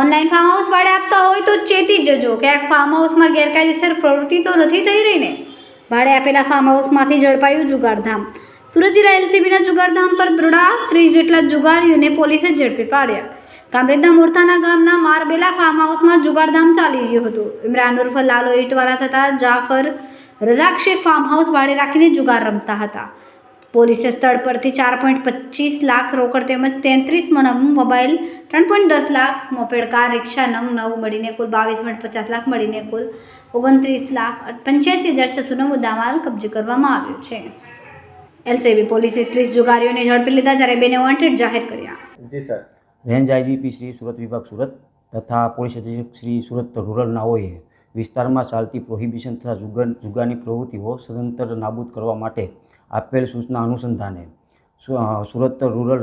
Online farm house ભાડે આપતા હોય તો ચેતી જજો, ક્યાંક ફાર્મ હાઉસમાં ગેરકાયદેસર પ્રવૃત્તિ તો નથી થઈ રહી ને? ભાડે આપેલા ફાર્મ હાઉસમાંથી ઝડપાયું જુગારધામ. સુરત જિલ્લા એલસીબીના જુગારધામ પર દરોડા, 30 જેટલા જુગારીઓને પોલીસે ઝડપી પાડ્યા. કામરેજના મોરથાના ગામના મારબેલા ફાર્મ હાઉસમાં જુગારધામ ચાલી રહ્યું હતું. ઇમરાન ઉર્ફ લાલો ઈટવાલા તથા જાફર રઝાક શેખ ફાર્મ હાઉસ ભાડે રાખીને જુગાર રમતા હતા. પોલીસે સ્થળ પરથી 4.25 લાખ રોકડ તેમજ 33 નંગ મોબાઈલ, 3.10 લાખ મોપેડ, કાર, રિક્ષા નંગ 9 મળીને કુલ 22.50 લાખ મળીને કુલ 29,85,600નો મુદ્દામાલ કબજે કરવામાં આવ્યો છે. એલસીબી પોલીસે 30 જુગારીઓને ઝડપી લીધા, જ્યારે 2ને વોન્ટેડ જાહેર કર્યા. જી sir. Range IGP Shri Surat વિભાગ સુરત તથા પોલીસ અધિક્ષક શ્રી સુરત રૂરલનાઓએ વિસ્તારમાં ચાલતી પ્રોહિબિશન તથા જુગારની પ્રવૃત્તિઓ સદંતર નાબૂદ કરવા માટે આપેલ સૂચના અનુસંધાને સુરત રૂરલ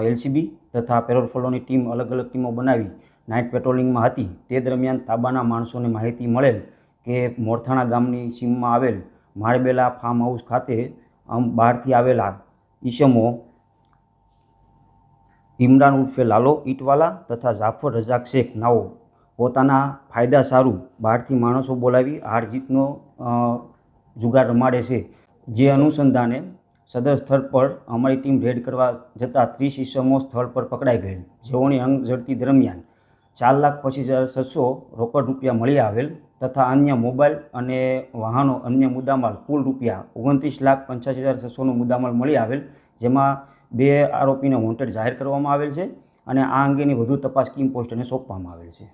એલસીબી તથા પેરોલ ફોલોની ટીમ અલગ અલગ ટીમો બનાવી નાઇટ પેટ્રોલિંગમાં હતી. તે દરમિયાન તાબાના માણસોને માહિતી મળેલ કે મોરથાણા ગામની સીમમાં આવેલ મારબેલા ફાર્મ હાઉસ ખાતે બહારથી આવેલા ઈસમો ઇમરાન ઉર્ફે લાલો ઈટવાલા તથા જાફર રઝાક શેખ નાઓ પોતાના ફાયદા સારું બહારથી માણસો બોલાવી હાર જીતનો જુગાર રમાડે છે. જે અનુસંધાને સદર સ્થળ પર અમારી ટીમ રેડ કરવા જતાં 30 ઈસમો સ્થળ પર પકડાઈ ગયેલ, જેઓની અંગ ઝડપી દરમિયાન 4,25,600 રોકડ રૂપિયા મળી આવેલ તથા અન્ય મોબાઈલ અને વાહનો અન્ય મુદ્દામાલ કુલ રૂપિયા 29,85,600નો મુદ્દામાલ મળી આવેલ, જેમાં 2 આરોપીને વોન્ટેડ જાહેર કરવામાં આવેલ છે અને આ અંગેની વધુ તપાસ કિમ પોસ્ટને સોંપવામાં આવેલ છે.